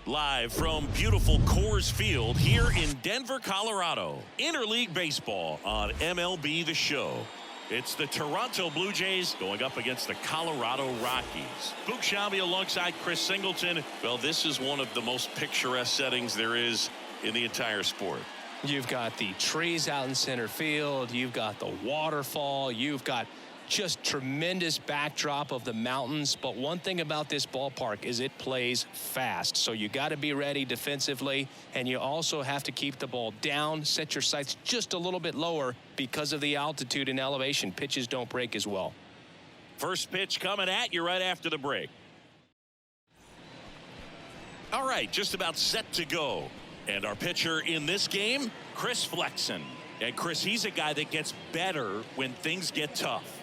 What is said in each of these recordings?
Live from beautiful Coors Field here in Denver, Colorado. Interleague Baseball on MLB The Show. It's the Toronto Blue Jays going up against the Colorado Rockies. Boog Sciambi alongside Chris Singleton. Well, this is one of the most picturesque settings there is in the entire sport. You've got the trees out in center field. You've got the waterfall. You've got just tremendous backdrop of the mountains. But one thing about this ballpark is it plays fast. So you got to be ready defensively, and you also have to keep the ball down, set your sights just a little bit lower because of the altitude and elevation. Pitches don't break as well. First pitch coming at you right after the break. All right, just about set to go. And our pitcher in this game, Chris Flexen. And Chris, he's a guy that gets better when things get tough.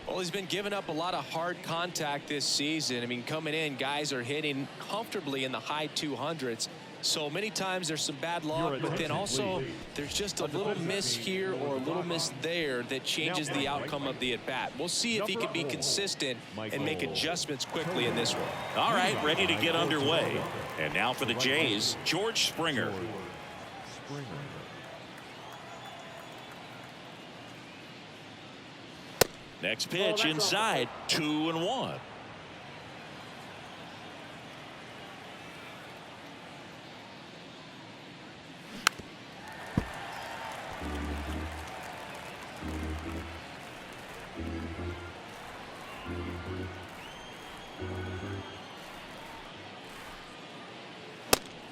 Well, he's been giving up a lot of hard contact this season. I mean, coming in, guys are hitting comfortably in the high 200s. So many times there's some bad luck, but then also there's just a little miss here or a little miss there that changes the outcome of the at-bat. We'll see if he can be consistent and make adjustments quickly in this one. All right, ready to get underway. And now for the Jays, George Springer. Next pitch inside, 2-1.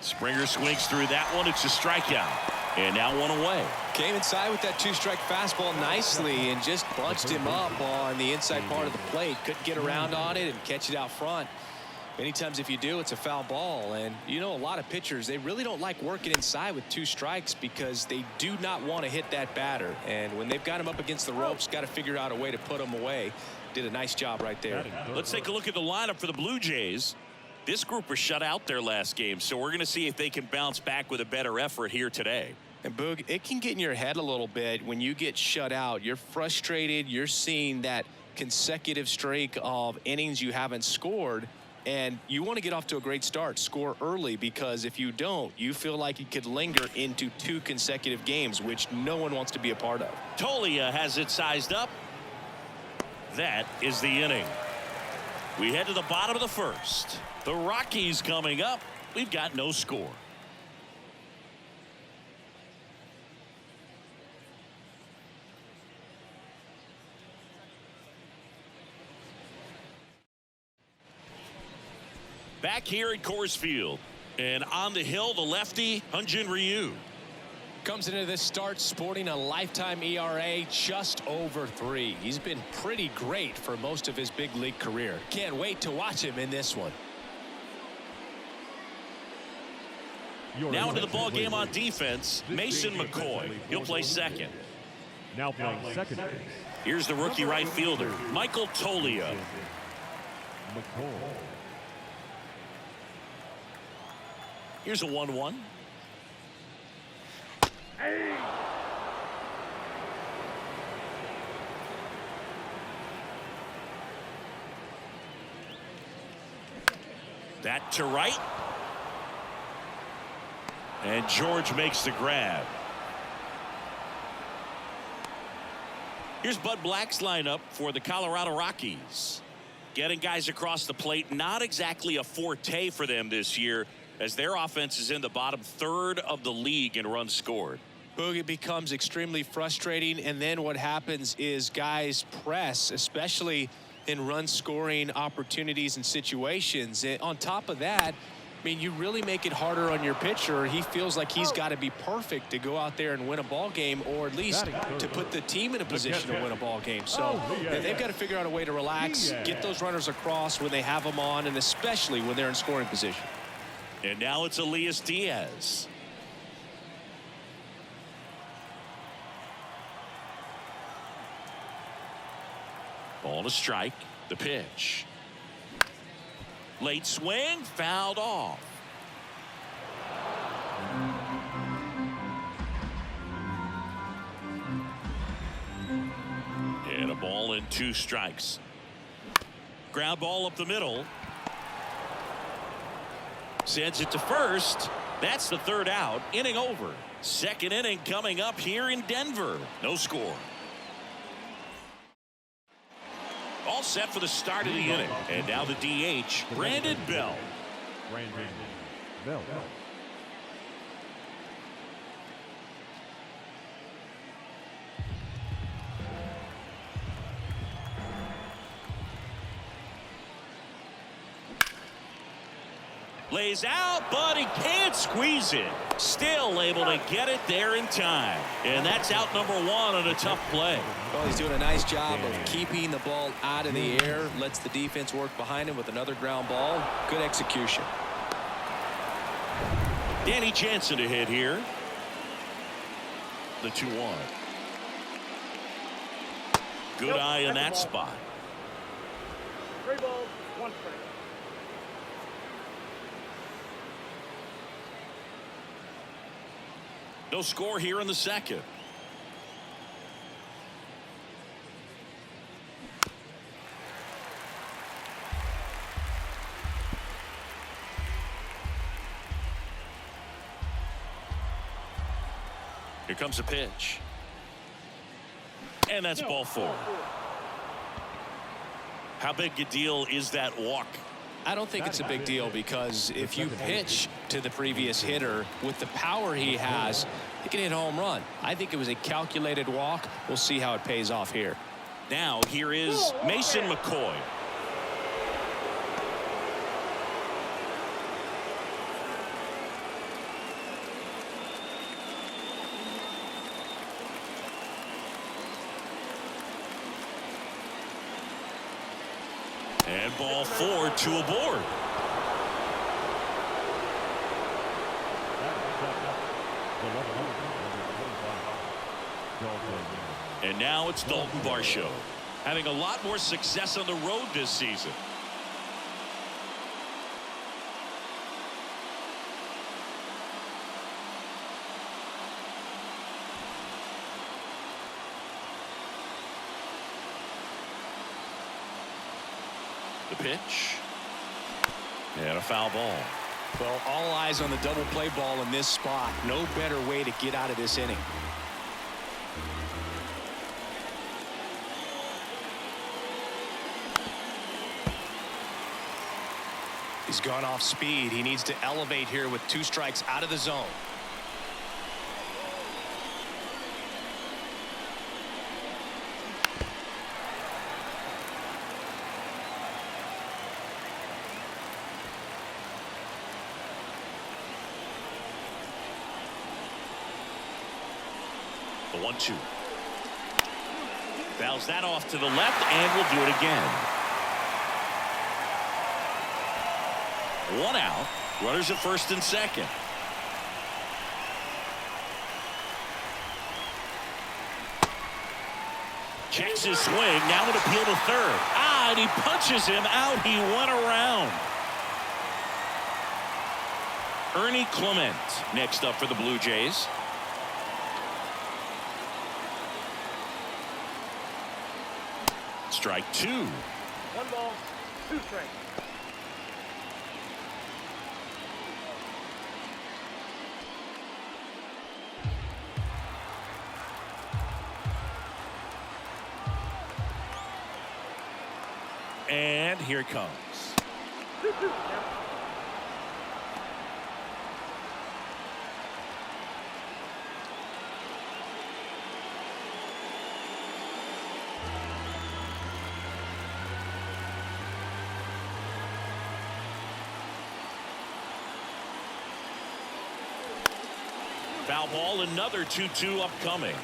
Springer swings through that one. It's a strikeout. And now one away. Came inside with that two-strike fastball nicely and just bunched him up on the inside part of the plate. Couldn't get around on it and catch it out front. Many times if you do, it's a foul ball. And you know, a lot of pitchers, they really don't like working inside with two strikes because they do not want to hit that batter. And when they've got him up against the ropes, got to figure out a way to put him away. Did a nice job right there. Let's take a look at the lineup for the Blue Jays. This group was shut out their last game, so we're going to see if they can bounce back with a better effort here today. And Boog, it can get in your head a little bit when you get shut out. You're frustrated. You're seeing that consecutive streak of innings you haven't scored, and you want to get off to a great start, score early, because if you don't, you feel like it could linger into 2 consecutive games, which no one wants to be a part of. Tolia has it sized up. That is the inning. We head to the bottom of the first. The Rockies coming up. We've got no score. Back here at Coors Field. And on the hill, the lefty, Hyun-Jin Ryu. Comes into this start sporting a lifetime ERA just over 3. He's been pretty great for most of his big league career. Can't wait to watch him in this one. Now into the ball game on defense, Mason McCoy. He'll play second. Now playing second. Here's the rookie right fielder, Michael Tolia. Here's a 1-1. That to right. And George makes the grab. Here's Bud Black's lineup for the Colorado Rockies. Getting guys across the plate, not exactly a forte for them this year, as their offense is in the bottom third of the league in runs scored. Boog, it becomes extremely frustrating, and then what happens is guys press, especially in run scoring opportunities and situations. And on top of that, I mean, you really make it harder on your pitcher. He feels like he's got to be perfect to go out there and win a ball game, or at least to put the team in a position to win a ball game. So they've got to figure out a way to relax, get those runners across when they have them on, and especially when they're in scoring position. And now it's Elias Diaz. Ball to strike. The pitch. Late swing, fouled off. And a ball and 2 strikes. Ground ball up the middle. Sends it to first. That's the third out. Inning over. Second inning coming up here in Denver. No score. All set for the start of the inning. And now the DH, Brandon Bell. Brandon Bell. Lays out, but he can't squeeze it. Still able to get it there in time. And that's out number one on a tough play. Well, he's doing a nice job of keeping the ball out of the air. Lets the defense work behind him with another ground ball. Good execution. Danny Jansen to hit here. The 2-1. Good eye in that spot. 3 balls, 1 strike. No score here in the second. Here comes a pitch. And that's ball 4. How big a deal is that walk? I don't think it's a big deal because if you pitch to the previous hitter with the power he has, he can hit a home run. I think it was a calculated walk. We'll see how it pays off here. Now here is Mason McCoy. And ball 4, 2 aboard. And now it's Dalton Varsho, having a lot more success on the road this season. The pitch. And a foul ball. Well, all eyes on the double play ball in this spot. No better way to get out of this inning. He's gone off speed. He needs to elevate here with 2 strikes out of the zone. The 1-2. Fouls that off to the left, and will do it again. 1 out. Runners at first and second. Checks his swing. Now an appeal to third. And he punches him out. He went around. Ernie Clement next up for the Blue Jays. Strike 2. 1 ball, 2 strikes. And here it comes. 2-2. Foul ball, another 2-2 upcoming.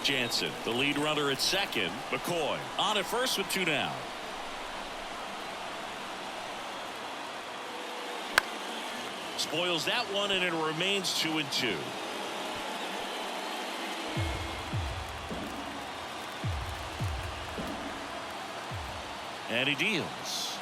Jansen, the lead runner at second. McCoy on at first with 2 down. Spoils that one, and it remains 2-2. And he deals.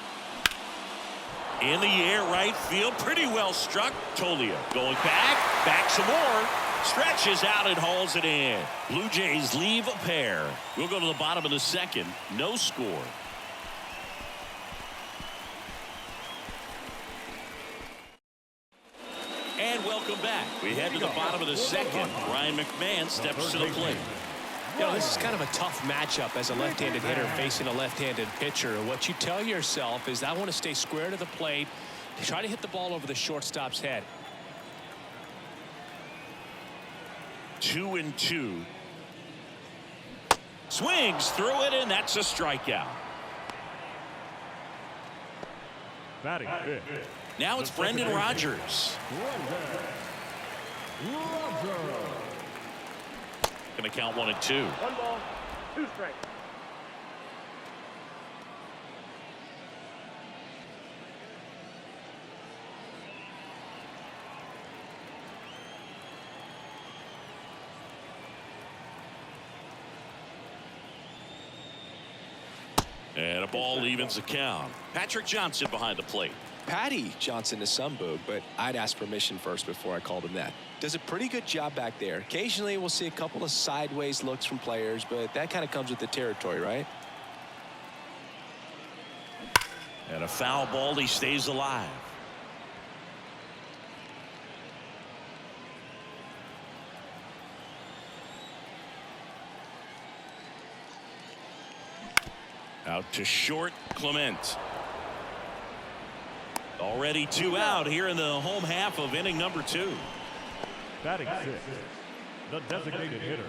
In the air, right field, pretty well struck. Tolia going back some more. Stretches out and hauls it in. Blue Jays leave a pair. We'll go to the bottom of the second. No score. And welcome back. We head to the bottom of the second. Ryan McMahon steps to the plate. You know, this is kind of a tough matchup as a left-handed hitter facing a left-handed pitcher. What you tell yourself is I want to stay square to the plate, try to hit the ball over the shortstop's head. 2-2. Swings through it, and that's a strikeout. Batting fifth. Now it's Brendan Rodgers. Going to count 1-2. 1 ball, 2 strikes. And a ball evens the count. Patrick Johnson behind the plate. Patty Johnson to some boog, but I'd ask permission first before I called him that. Does a pretty good job back there. Occasionally we'll see a couple of sideways looks from players, but that kind of comes with the territory, right? And a foul ball. He stays alive. Out to short, Clement. Already 2 out here in the home half of inning number 2. Batting sixth. The designated hitter,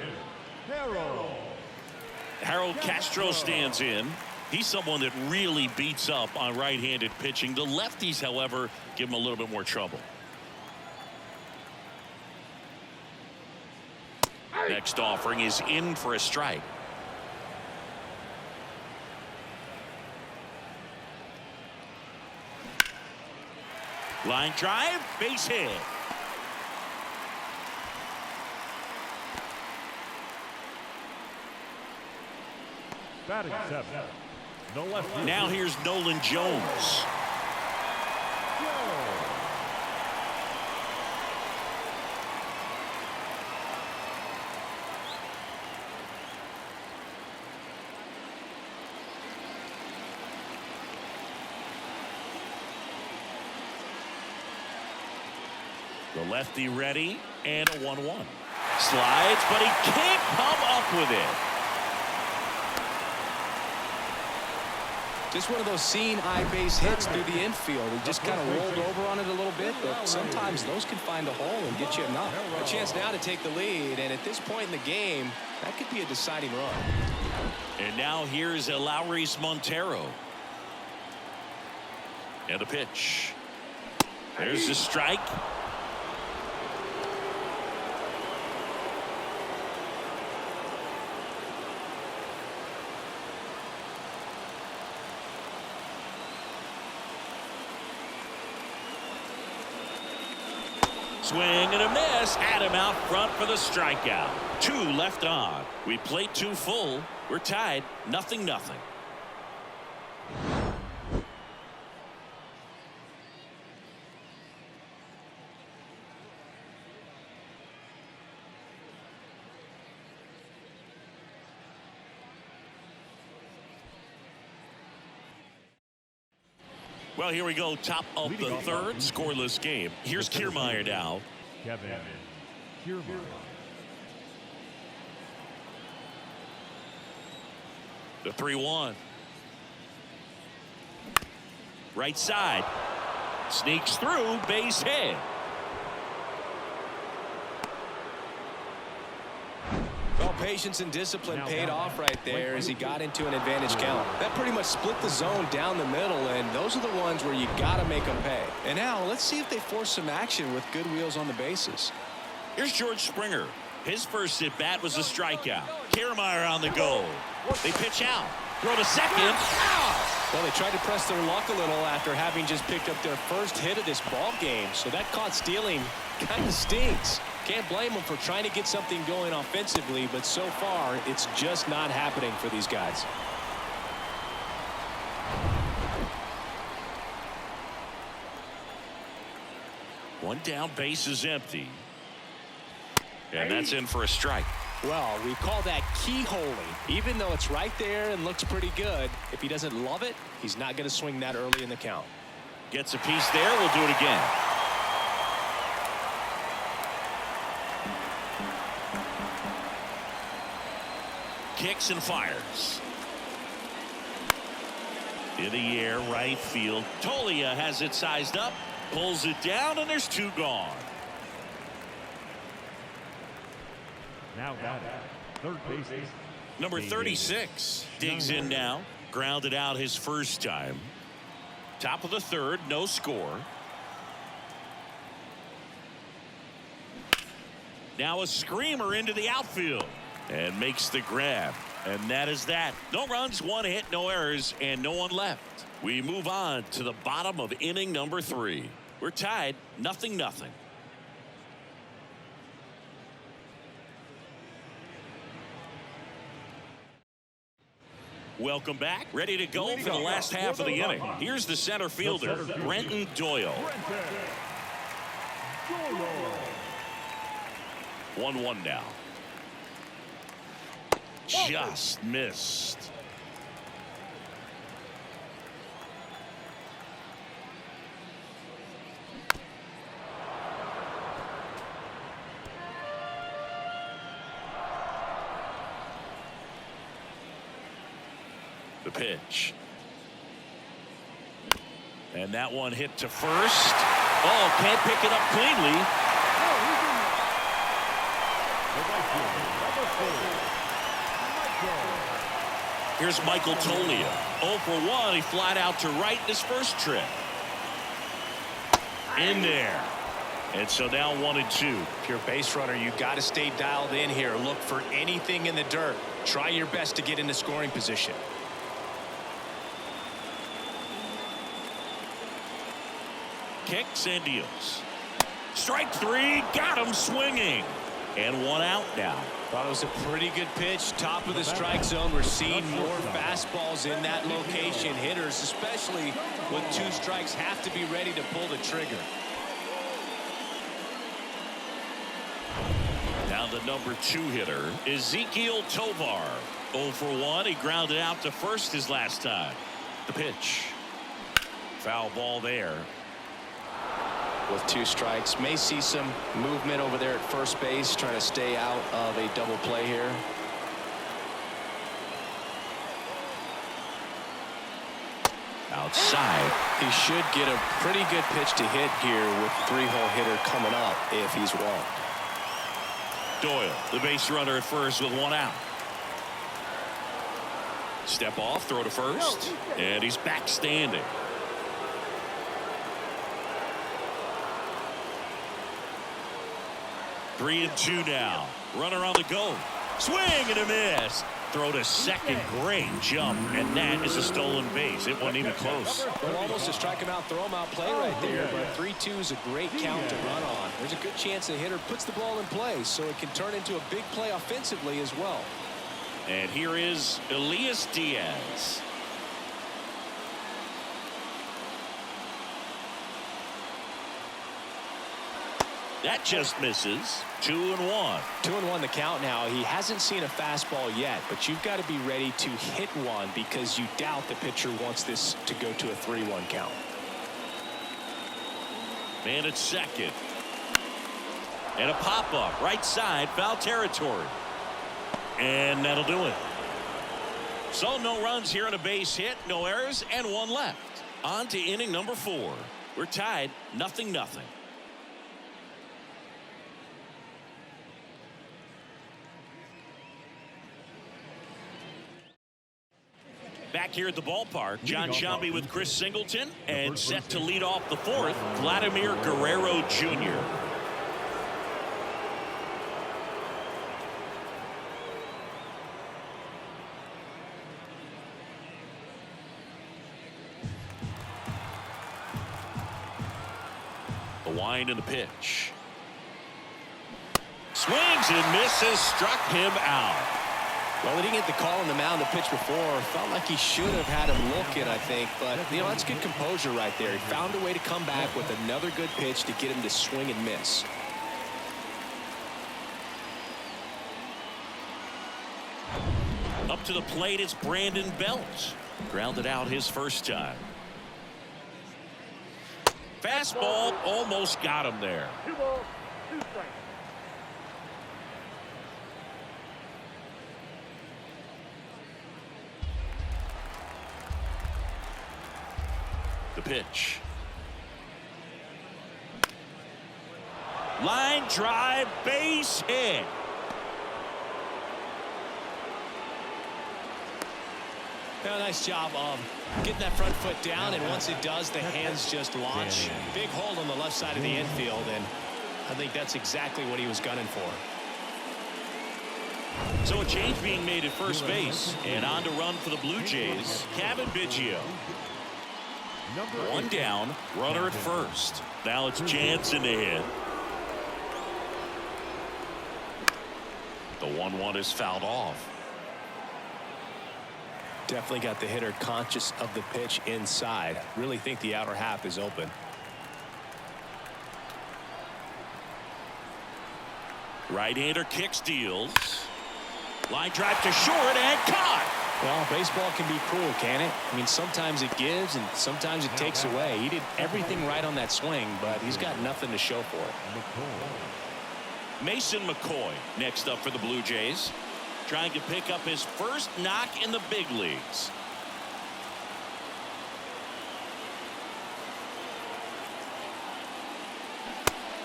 Harold Castro stands in. He's someone that really beats up on right-handed pitching. The lefties, however, give him a little bit more trouble. Next offering is in for a strike. Line drive, base hit. Batting seventh. The lefty. Now here's Nolan Jones. The lefty ready, and a 1-1. Slides, but he can't come up with it. Just one of those seeing eye base hits through the infield. He just kind of rolled over on it a little bit, but sometimes those can find a hole and get you a knock. A chance now to take the lead, and at this point in the game, that could be a deciding run. And now here's Lowry's Montero. And the pitch. There's the strike. Swing and a miss. Had him out front for the strikeout. 2 left on. We played 2 full. We're tied 0-0. Well, here we go. Top of the third. Scoreless game. Here's Kiermaier now. Kevin Kiermaier. The 3-1. Right side. Sneaks through. Base hit. Well, patience and discipline paid off right there as he got into an advantage count. That pretty much split the zone down the middle, and those are the ones where you got to make them pay. And now let's see if they force some action with good wheels on the bases. Here's George Springer. His first at bat was a strikeout. Kiermaier on the go. They pitch out. Throw to second. Well, they tried to press their luck a little after having just picked up their first hit of this ball game, so that caught stealing kind of stings. Can't blame them for trying to get something going offensively, but so far it's just not happening for these guys. One down, base is empty. And that's in for a strike. Well, we call that keyholing. Even though it's right there and looks pretty good, if he doesn't love it, he's not going to swing that early in the count. Gets a piece there. We'll do it again. kicks and fires. In the air, right field. Tolia has it sized up, pulls it down, and there's 2 gone. Now got it. Third baseman. Number 36 digs in now. Grounded out his first time. Top of the 3rd, no score. Now a screamer into the outfield and makes the grab. And that is that. No runs, 1 hit, no errors, and no one left. We move on to the bottom of inning number 3. We're tied 0-0. Welcome back. Ready to go for the last half of the inning. Here's the center fielder, Brenton Doyle. 1-1 now. Just missed. The pitch. And that one hit to first. Oh, can't pick it up cleanly. Here's Michael Tolia. 0 for 1. He flied out to right in his first trip. In there. And so now 1-2. If you're a base runner, you got to stay dialed in here. Look for anything in the dirt. Try your best to get into scoring position. Kicks and deals. Strike 3. Got him swinging. And 1 out now. Thought it was a pretty good pitch. Top of the strike zone. We're seeing more fastballs in that location. Hitters, especially with 2 strikes, have to be ready to pull the trigger. Down to number 2 hitter, Ezekiel Tovar. 0 for 1. He grounded out to first his last time. The pitch. Foul ball there. With 2 strikes, may see some movement over there at first base, trying to stay out of a double play here. Outside. He should get a pretty good pitch to hit here with 3-hole hitter coming up if he's walked. Doyle, the base runner at first with 1 out. Step off, throw to first, and he's back standing. Three and 2 now. Runner on the go. Swing and a miss. Throw to second. Great jump. And that is a stolen base. It wasn't even close. Well, almost a strike him out, throw him out play right there. But 3-2 is a great count to run on. There's a good chance the hitter puts the ball in play, so it can turn into a big play offensively as well. And here is Elias Diaz. That just misses. 2-1. 2-1 the count now. He hasn't seen a fastball yet, but you've got to be ready to hit one because you doubt the pitcher wants this to go to a 3-1 count. Man at second. And a pop-up. Right side. Foul territory. And that'll do it. So no runs here on a base hit. No errors and 1 left. On to inning number 4. We're tied 0-0. Back here at the ballpark, John Shambi with Chris Singleton, and set to lead off the 4th, Vladimir Guerrero Jr. The wind and the pitch. Swings and misses, struck him out. Well, he didn't get the call on the mound the pitch before. Felt like he should have had him looking, I think. But, you know, that's good composure right there. He found a way to come back with another good pitch to get him to swing and miss. Up to the plate, it's Brandon Belt. Grounded out his first time. Fastball almost got him there. 2 balls, 2 strikes. The pitch. Line drive, base hit. Well, nice job of getting that front foot down, and once it does, the hands just launch. Big hold on the left side of the infield, and I think that's exactly what he was gunning for. So a change being made at first base, and on to run for the Blue Jays, Kevin Biggio. One down, runner at first. Now it's Jansen to hit. The 1-1 is fouled off. Definitely got the hitter conscious of the pitch inside. Really think the outer half is open. Right-hander kicks, deals. Line drive to short and caught. Well, baseball can be cruel, can it? I mean, sometimes it gives and sometimes it takes away. He did everything right on that swing, but he's got nothing to show for it. Mason McCoy next up for the Blue Jays, trying to pick up his first knock in the big leagues.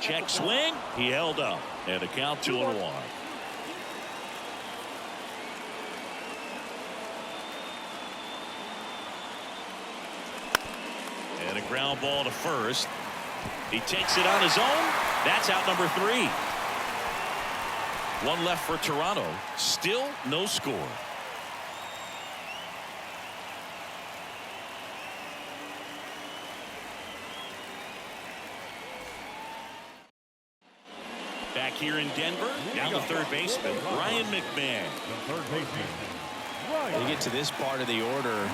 Check swing. He held up, and the count 2-1. And a ground ball to first. He takes it on his own. That's out number 3. One left for Toronto. Still no score. Back here in Denver, now the third baseman, Ryan McMahon. The third baseman. You get to this part of the order,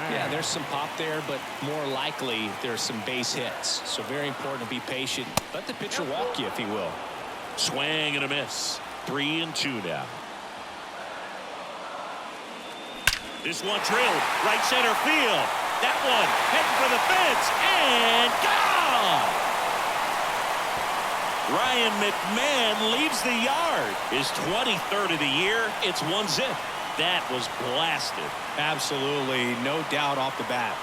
yeah, there's some pop there, but more likely there's some base hits. So very important to be patient. Let the pitcher walk you, if he will. Swing and a miss. 3-2 now. This one drilled right center field. That one heading for the fence and gone. Ryan McMahon leaves the yard. His 23rd of the year. It's 1-0. That was blasted. Absolutely, no doubt off the bat.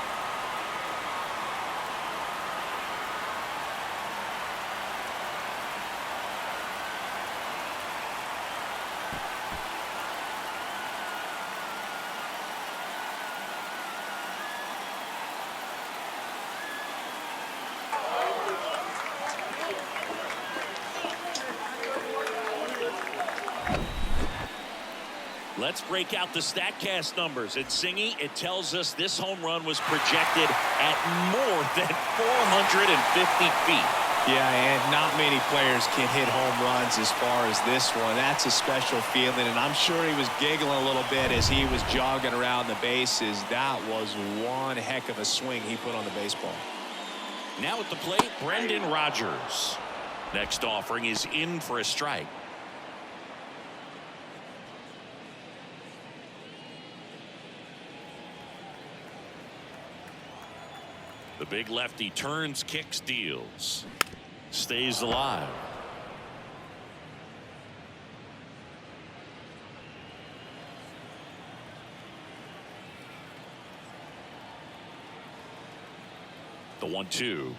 Let's break out the StatCast numbers. At Singy, it tells us this home run was projected at more than 450 feet. Yeah, and not many players can hit home runs as far as this one. That's a special feeling, and I'm sure he was giggling a little bit as he was jogging around the bases. That was one heck of a swing he put on the baseball. Now at the plate, Brendan Rodgers. Next offering is in for a strike. The big lefty turns, kicks, deals. Stays alive. The 1-2.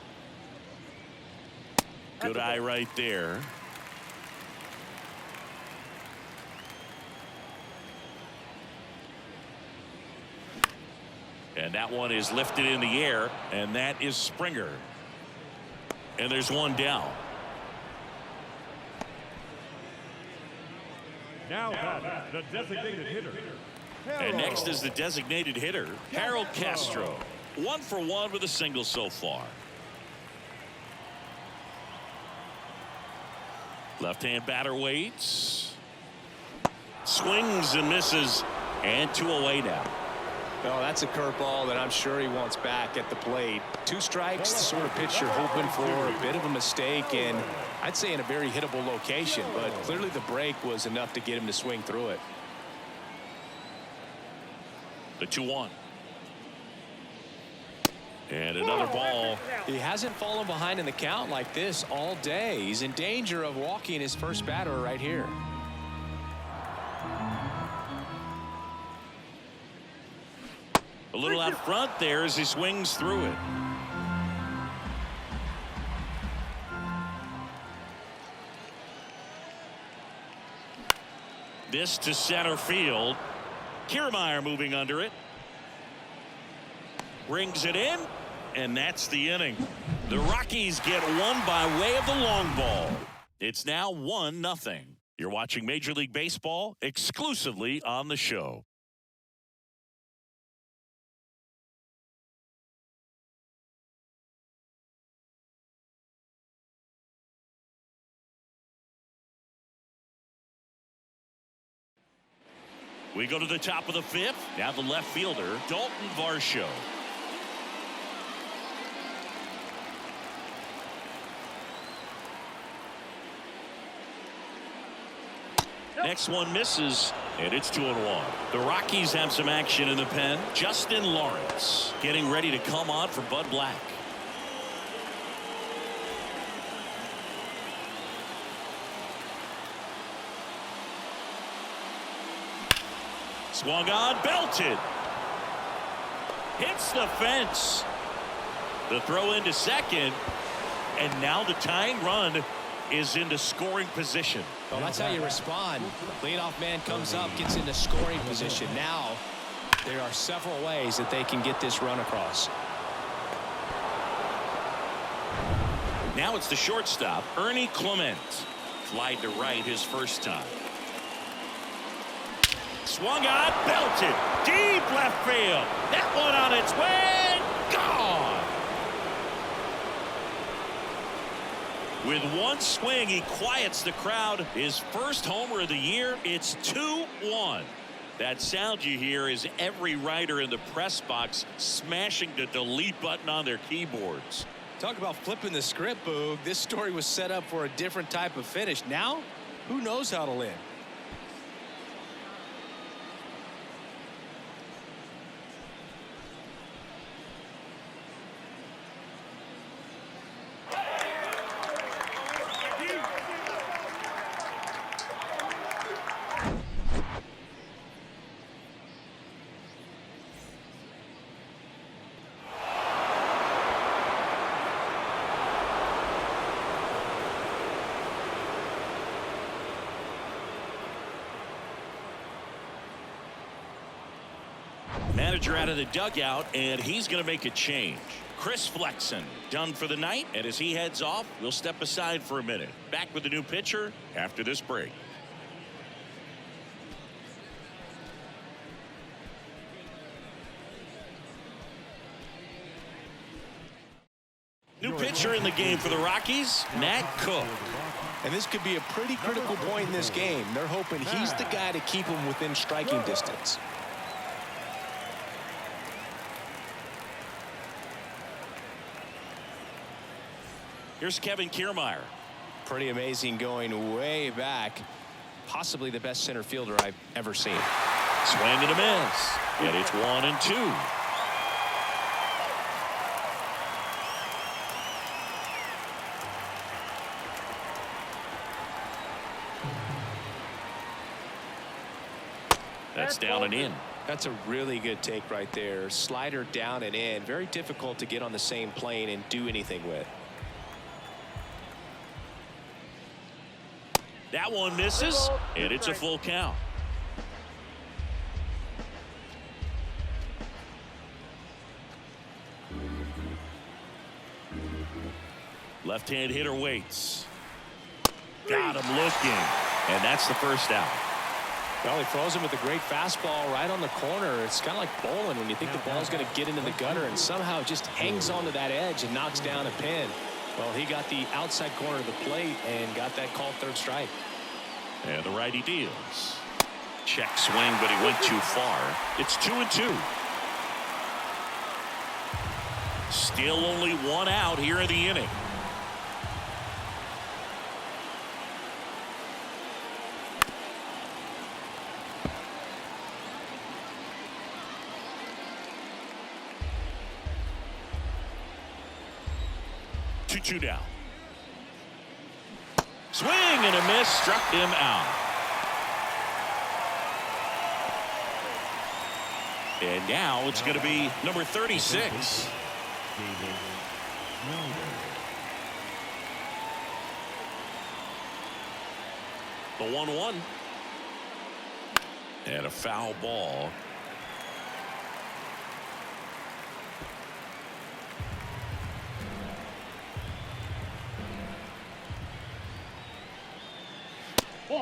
Good eye right there. And that one is lifted in the air, and that is Springer. And there's one down. Now the designated hitter. And next is the designated hitter, Harold Castro. 1 for 1 with a single so far. Left-hand batter waits. Swings and misses, and 2 away now. Well, that's a curveball that I'm sure he wants back at the plate. 2 strikes, the sort of pitch you're hoping for. A bit of a mistake, and I'd say in a very hittable location, but clearly the break was enough to get him to swing through it. The 2-1. And another ball. He hasn't fallen behind in the count like this all day. He's in danger of walking his first batter right here. A little out front there as he swings through it. This to center field. Kiermaier moving under it. Brings it in, and that's the inning. The Rockies get one by way of the long ball. It's now 1-0. You're watching Major League Baseball exclusively on the show. We go to the top of the fifth. Now the left fielder, Dalton Varsho. Next one misses, and it's 2-1. The Rockies have some action in the pen. Justin Lawrence getting ready to come on for Bud Black. Swung on, belted. Hits the fence. The throw into second, and now the tying run is into scoring position. Well, that's how you respond. Leadoff man comes up, gets into scoring position. Now there are several ways that they can get this run across. Now it's the shortstop, Ernie Clement. Flied to right his first time. Swung on, belted. Deep left field. That one on its way. Gone. With one swing, he quiets the crowd. His first homer of the year. It's 2-1. That sound you hear is every writer in the press box smashing the delete button on their keyboards. Talk about flipping the script, Boog. This story was set up for a different type of finish. Now, who knows how to end? Manager out of the dugout, and he's going to make a change. Chris Flexen done for the night, and as he heads off, we'll step aside for a minute. Back with the new pitcher after this break. New pitcher in the game for the Rockies, Nat Cook. And this could be a pretty critical point in this game. They're hoping he's the guy to keep them within striking distance. Here's Kevin Kiermaier. Pretty amazing, going way back. Possibly the best center fielder I've ever seen. Swing and a miss. And it's 1-2. That's down and in. That's a really good take right there. Slider down and in. Very difficult to get on the same plane and do anything with. That one misses, and it's a full count. Left-hand hitter waits. Got him looking, and that's the first out. Well, he throws him with a great fastball right on the corner. It's kind of like bowling when you think the ball's going to get into the gutter and somehow just hangs onto that edge and knocks down a pin. Well, he got the outside corner of the plate and got that called third strike. And the righty deals. Check swing, but he went too far. It's 2-2. Still only one out here in the inning. Two down. Swing and a miss, struck him out. And now it's going to be number 36. The 1-1. And a foul ball.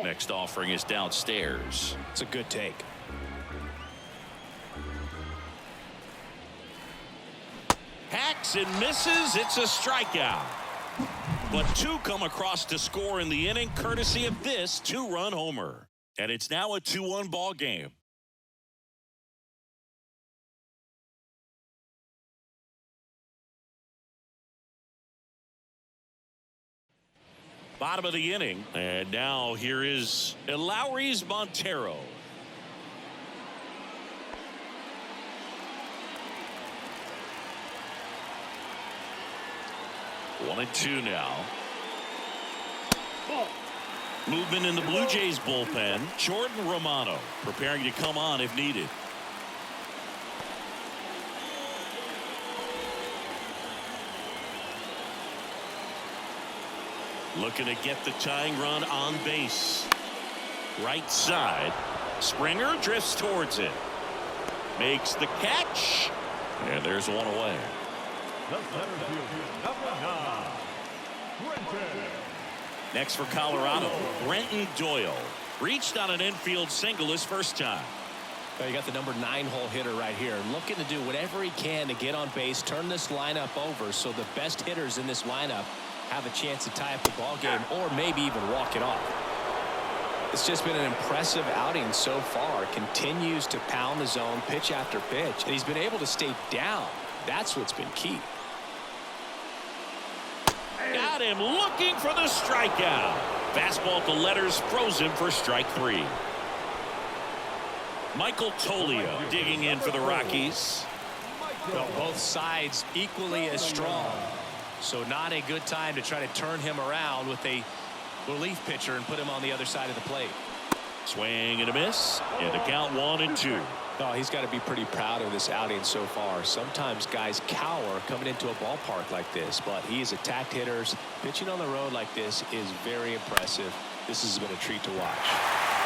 Next offering is downstairs. It's a good take. Hacks and misses. It's a strikeout. But two come across to score in the inning, courtesy of this two-run homer. And it's now a 2-1 ball game. Bottom of the inning. And now here is Lowry's Montero. One and two now. Ball. Movement in the Blue Jays bullpen. Jordan Romano preparing to come on if needed. Looking to get the tying run on base. Right side. Springer drifts towards it. Makes the catch. And there's one away. The center fielder, number 9, Brenton. Next for Colorado, Brenton Doyle. Reached on an infield single his first time. Well, you got the number 9 hole hitter right here, looking to do whatever he can to get on base, turn this lineup over so the best hitters in this lineup have a chance to tie up the ball game or maybe even walk it off. It's just been an impressive outing so far. Continues to pound the zone pitch after pitch, and he's been able to stay down. That's what's been key. Got him looking for the strikeout. Fastball to letters, frozen for strike 3. Michael Tolio digging in for the Rockies. Well, both sides equally as strong. So not a good time to try to turn him around with a relief pitcher and put him on the other side of the plate. Swing and a miss. And the count 1 and 2. Oh, he's got to be pretty proud of this outing so far. Sometimes guys cower coming into a ballpark like this, but he has attacked hitters. Pitching on the road like this is very impressive. This has been a treat to watch.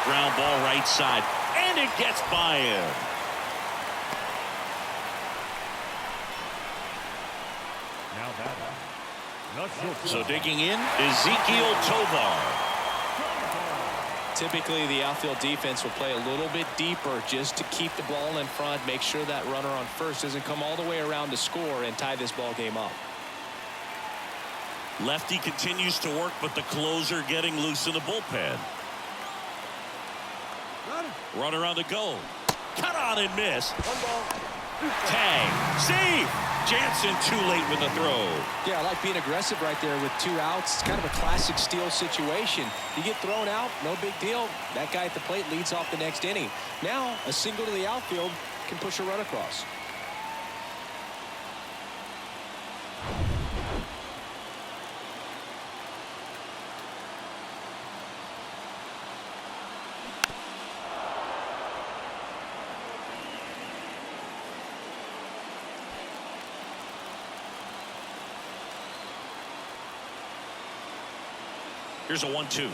Ground ball right side, and it gets by him. Now batting. So digging in, Ezekiel Tovar. Typically, the outfield defense will play a little bit deeper just to keep the ball in front, make sure that runner on first doesn't come all the way around to score and tie this ball game up. Lefty continues to work, but the closer getting loose in the bullpen. Runner on the go. Cut on and miss. Tag. See. Jansen too late with the throw. Yeah, I like being aggressive right there with 2 outs. It's kind of a classic steal situation. You get thrown out, no big deal. That guy at the plate leads off the next inning. Now, a single to the outfield can push a run across. Here's a 1-2.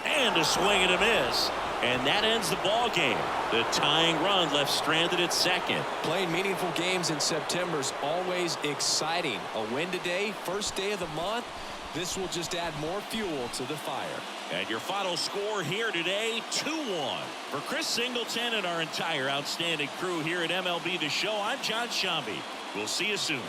And a swing and a miss. And that ends the ball game. The tying run left stranded at second. Playing meaningful games in September is always exciting. A win today, first day of the month. This will just add more fuel to the fire. And your final score here today, 2-1. For Chris Singleton and our entire outstanding crew here at MLB The Show, I'm John Shambi. We'll see you soon.